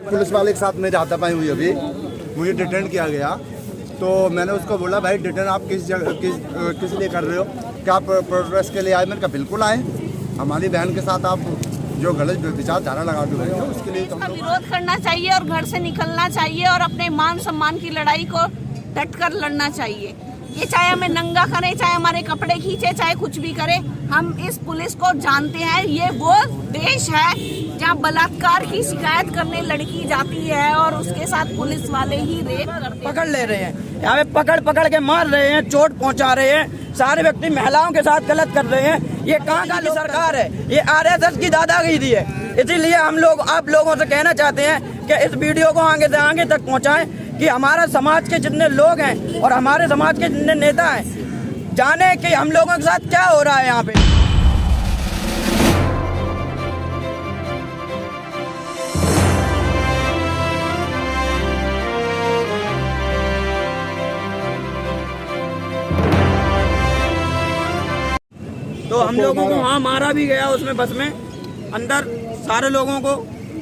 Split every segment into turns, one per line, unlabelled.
Police वाले के साथ मेरी हाथापाई हुई, अभी मुझे डिटेन किया गया। तो मैंने उसको बोला भाई डिटेन आप किस लिए कर रहे हो, क्या आप प्रोटेस्ट के लिए आए? मैंने कहा बिल्कुल आए, हमारी बहन के साथ आप जो गलत विचारधारा लगा के बैठे हो उसके लिए
इसका विरोध करना चाहिए और घर से निकलना चाहिए और अपने मान सम्मान की लड़ाई को डट कर लड़ना चाहिए। ये चाहे हमें नंगा करे, चाहे हमारे कपड़े खींचे, चाहे कुछ भी करे, हम इस पुलिस को जानते हैं। ये वो देश है जहाँ बलात्कार की शिकायत करने लड़की जाती है और उसके साथ पुलिस वाले ही रेप
पकड़ ले रहे हैं, यहाँ पे पकड़ के मार रहे हैं, चोट पहुंचा रहे हैं, सारे व्यक्ति महिलाओं के साथ गलत कर रहे हैं। ये कहाँ की सरकार है? ये RSS की दादागिरी है। इसीलिए हम लोग आप लोगों से कहना चाहते हैं कि इस वीडियो को आगे से आगे तक पहुँचाएं कि हमारा समाज के जितने लोग हैं और हमारे समाज के जितने नेता हैं जाने कि हम लोगों के साथ क्या हो रहा है यहाँ पे। तो हम लोगों को वहाँ मारा भी गया उसमें बस में अंदर सारे लोगों को।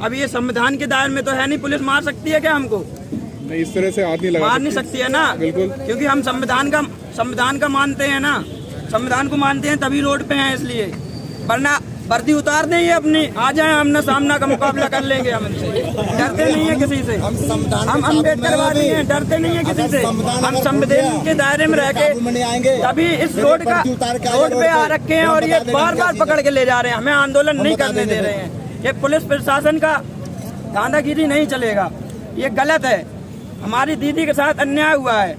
अब ये संविधान के दायरे में तो है नहीं, पुलिस मार सकती है क्या हमको?
नहीं, इस तरह से हाथ नहीं लगा
मार नहीं सकती है ना, बिल्कुल, क्योंकि हम संविधान का मानते हैं ना, संविधान को मानते हैं तभी रोड पे हैं। इसलिए वरना वर्दी उतार देंगे अपनी, आ जाए हमने सामना का मुकाबला कर लेंगे। हम इनसे डरते नहीं है किसी से, हम अम्बेडकरवादी हैं, डरते नहीं है किसी से। हम संविधान के दायरे में रह के तभी इस रोड पे आ रखे हैं और ये बार बार पकड़ के ले जा रहे हैं, हमें आंदोलन नहीं करने दे रहे हैं। ये पुलिस प्रशासन का दादागिरी नहीं चलेगा, ये गलत है। हमारी दीदी के साथ अन्याय हुआ है,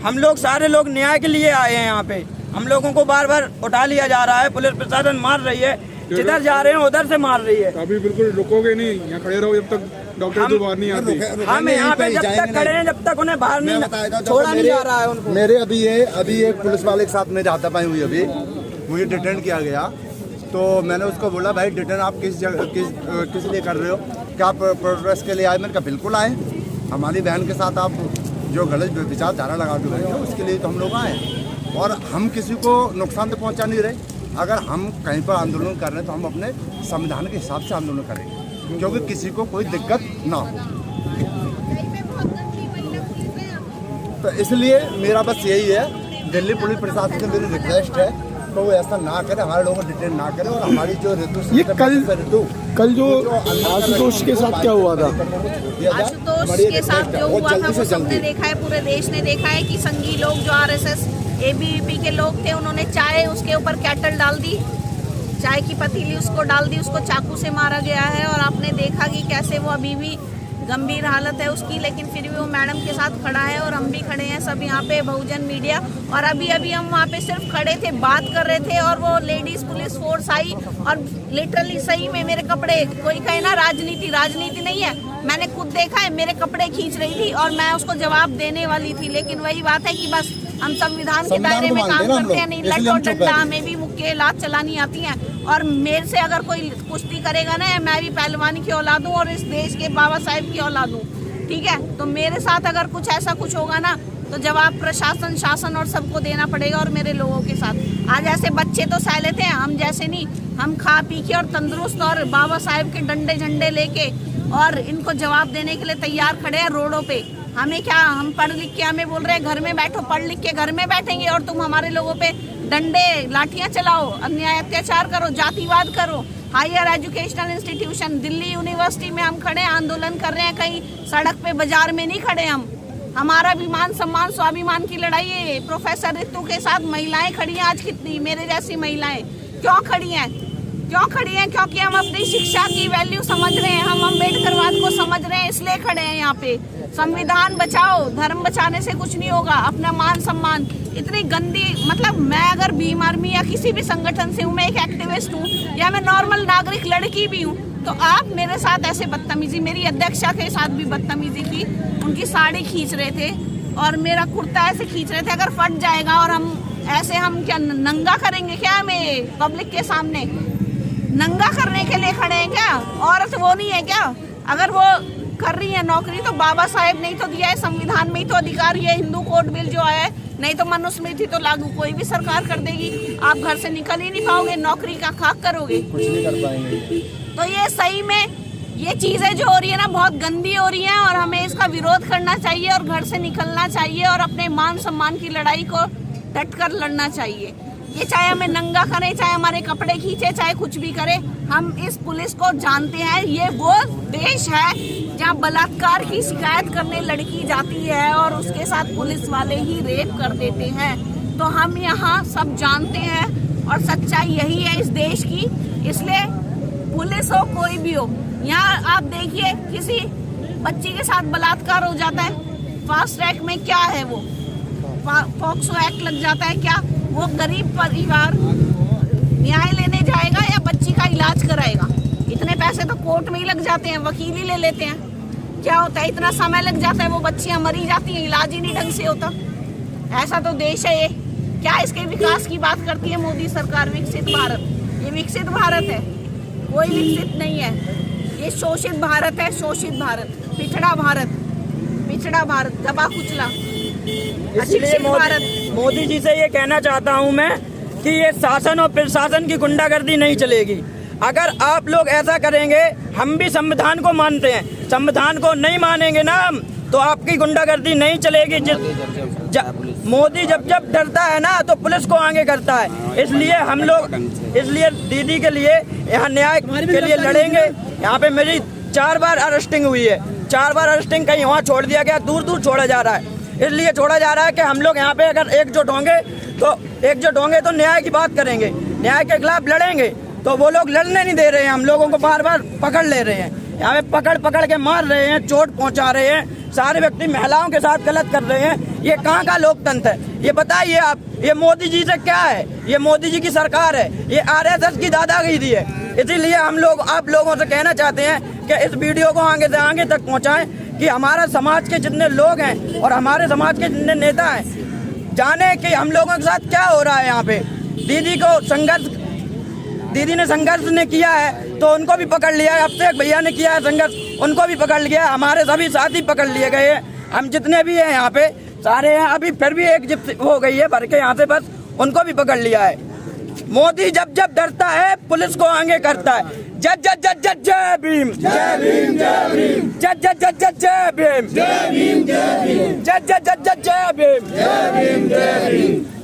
हम लोग सारे लोग न्याय के लिए आए हैं यहाँ पे। हम लोगों को बार बार उठा लिया जा रहा है, पुलिस प्रशासन मार रही है, जिधर जा रहे हैं उधर से मार रही है।
अभी बिल्कुल रुकोगे नहीं, यहाँ खड़े रहो जब तक डॉक्टर तो बाहर नहीं आते।
हम यहाँ पे जब तक खड़े हैं जब तक उन्हें बाहर नहीं छोड़ा नहीं जा रहा है उनको।
मेरे अभी एक पुलिस वाले के साथ मेरी हाथापाई हुई, अभी मुझे डिटेन किया गया। तो मैंने उसको बोला भाई डिटेन आप किस लिए कर रहे हो, क्या आप प्रोटेस्ट के लिए आए? मैंने कहा बिल्कुल आए, हमारी बहन के साथ आप जो गलत विचारधारा लगा के बैठे हो उसके लिए तो हम लोग आए। और हम किसी को नुकसान तो पहुंचा नहीं रहे। अगर हम कहीं पर आंदोलन कर रहे हैं तो हम अपने संविधान के हिसाब से आंदोलन करेंगे, क्योंकि किसी को कोई दिक्कत ना हो। तो इसलिए मेरा बस यही है, दिल्ली पुलिस प्रशासन से मेरी रिक्वेस्ट है तो वो ऐसा ना करे, हमारे लोगों को डिटेन ना करे। और हमारी जो
ये कल जो आशुतोष के साथ क्या हुआ था?
आशुतोष के साथ जो हुआ था वो सबने देखा है, पूरे देश ने देखा है कि संघी लोग जो RSS ABVP के लोग थे उन्होंने चाय उसके ऊपर कैटल डाल दी, चाय की पतीली उसको डाल दी, उसको चाकू से मारा गया है। और आपने देखा कि कैसे वो अभी भी गंभीर हालत है उसकी, लेकिन फिर भी वो मैडम के साथ खड़ा है और हम भी खड़े हैं सब यहाँ पे बहुजन मीडिया। और अभी हम वहाँ पे सिर्फ खड़े थे, बात कर रहे थे और वो लेडीज पुलिस फोर्स आई और लिटरली सही में मेरे कपड़े, कोई कहे ना राजनीति नहीं है, मैंने खुद देखा है, मेरे कपड़े खींच रही थी और मैं उसको जवाब देने वाली थी। लेकिन वही बात है कि बस हम संविधान के दायरे में काम करते हैं, नहीं लट और डंडा, हमें भी मुक्के लात चलानी आती हैं। और मेरे से अगर कोई कुश्ती करेगा ना, मैं भी पहलवानी की औलाद हूँ और इस देश के बाबा साहेब की औलाद हूँ, ठीक है। तो मेरे साथ अगर कुछ ऐसा कुछ होगा ना तो जवाब प्रशासन, शासन और सबको देना पड़ेगा। और मेरे लोगों के साथ आज ऐसे बच्चे तो सह लेते हैं, हम जैसे नहीं, हम खा पी के और तंदुरुस्त और बाबा साहेब के डंडे झंडे लेके और इनको जवाब देने के लिए तैयार खड़े हैं रोडों पे। हमें क्या, हम पढ़ लिख के हमें बोल रहे हैं घर में बैठो, पढ़ लिख के घर में बैठेंगे और तुम हमारे लोगों पे डंडे लाठियां चलाओ, अन्याय अत्याचार करो, जातिवाद करो। Higher educational institution Delhi university में हम खड़े आंदोलन कर रहे हैं, कहीं सड़क पे बाजार में नहीं खड़े हम। हमारा भी मान सम्मान स्वाभिमान की लड़ाई है। प्रोफेसर रितु के साथ महिलाएं खड़ी हैं आज, कितनी मेरे जैसी महिलाएं क्यों खड़ी हैं? क्योंकि हम अपनी शिक्षा की वैल्यू समझ रहे हैं, हम अम्बेडकरवाद को समझ रहे हैं, इसलिए खड़े हैं यहाँ पे। संविधान बचाओ, धर्म बचाने से कुछ नहीं होगा, अपना मान सम्मान। इतनी गंदी, मतलब मैं अगर भीम आर्मी या किसी भी संगठन से हूँ, मैं एक एक्टिविस्ट हूँ या मैं नॉर्मल नागरिक लड़की भी हूँ, तो आप मेरे साथ ऐसे बदतमीजी, मेरी अध्यक्षा के साथ भी बदतमीजी की, उनकी साड़ी खींच रहे थे और मेरा कुर्ता ऐसे खींच रहे थे। अगर फट जाएगा और हम ऐसे, हम क्या नंगा करेंगे क्या? हमें पब्लिक के सामने नंगा करने के लिए खड़े हैं क्या? औरत वो नहीं है क्या? अगर वो कर रही है नौकरी तो बाबा साहेब ने ही तो दिया है, संविधान में ही तो अधिकार, ये हिंदू कोड बिल जो आया है, नहीं तो मनुस्मृति तो लागू कोई भी सरकार कर देगी। आप घर से निकल ही नहीं पाओगे, नौकरी का खाक करोगे,
कुछ नहीं कर पाएंगे।
तो ये सही में ये चीजें जो हो रही है ना बहुत गंदी हो रही हैं और हमें इसका विरोध करना चाहिए और घर से निकलना चाहिए और अपने मान सम्मान की लड़ाई को डट कर लड़ना चाहिए। ये चाहे हमें नंगा करे, चाहे हमारे कपड़े खींचे, चाहे कुछ भी करे, हम इस पुलिस को जानते हैं। ये वो देश है जहाँ बलात्कार की शिकायत करने लड़की जाती है और उसके साथ पुलिस वाले ही रेप कर देते हैं। तो हम यहाँ सब जानते हैं और सच्चाई यही है इस देश की। इसलिए पुलिस हो कोई भी हो, यहाँ आप देखिए किसी बच्ची के साथ बलात्कार हो जाता है, फास्ट ट्रैक में क्या है वो पॉक्सो एक्ट लग जाता है। क्या वो गरीब परिवार न्याय लेने जाएगा या बच्ची का इलाज कराएगा? इतने पैसे तो कोर्ट में ही लग जाते हैं, वकील ही ले लेते हैं। क्या होता है, इतना समय लग जाता है, वो बच्चियां मरी जाती हैं, इलाज ही नहीं ढंग से होता। ऐसा तो देश है ये। क्या इसके विकास की बात करती है मोदी सरकार? विकसित भारत, ये विकसित भारत है, कोई विकसित नहीं है। ये शोषित भारत है, शोषित भारत, पिछड़ा भारत, पिछड़ा भारत, दबा कुचला,
इसलिए मोदी जी से ये कहना चाहता हूँ मैं कि ये शासन और प्रशासन की गुंडागर्दी नहीं चलेगी। अगर आप लोग ऐसा करेंगे, हम भी संविधान को मानते हैं, संविधान को नहीं मानेंगे ना हम, तो आपकी गुंडागर्दी नहीं चलेगी। मोदी जब जब डरता है ना तो पुलिस को आगे करता है। इसलिए हम लोग दीदी के लिए यहाँ न्याय के लिए लड़ेंगे। यहाँ पे मेरी 4 बार अरेस्टिंग हुई है, 4 बार अरेस्टिंग कहीं वहाँ छोड़ दिया गया, दूर दूर छोड़ा जा रहा है। इसलिए छोड़ा जा रहा है कि हम लोग यहाँ पे अगर एकजुट होंगे तो न्याय की बात करेंगे, न्याय के खिलाफ लड़ेंगे। तो वो लोग लड़ने नहीं दे रहे हैं, हम लोगों को बार बार पकड़ ले रहे हैं, यहाँ पे पकड़ के मार रहे हैं, चोट पहुँचा रहे हैं, सारे व्यक्ति महिलाओं के साथ गलत कर रहे हैं। ये कहाँ का लोकतंत्र है? ये बताइए आप, ये मोदी जी से क्या है? ये मोदी जी की सरकार है, ये RSS की दादागिरी है। इसीलिए हम लोग आप लोगों से कहना चाहते हैं कि इस वीडियो को आगे से आगे तक पहुँचाएं कि हमारा समाज के जितने लोग हैं और हमारे समाज के जितने नेता हैं जाने कि हम लोगों के साथ क्या हो रहा है। यहाँ पे दीदी ने संघर्ष ने किया है तो उनको भी पकड़ लिया है, अभिषेक भैया ने किया है संघर्ष, उनको भी पकड़ लिया है, हमारे सभी साथी पकड़ लिए गए हैं। हम जितने भी हैं यहाँ पे सारे हैं, अभी फिर भी एक जिप हो गई है भर के यहाँ से, बस उनको भी पकड़ लिया है। मोदी जब जब डरता है पुलिस को आगे करता है। जय जय जय जय जय भीम, जय भीम जय भीम, जय जय जय जय जय भीम, जय भीम जय भीम, जय जय जय जय जय भीम, जय भीम जय भीम।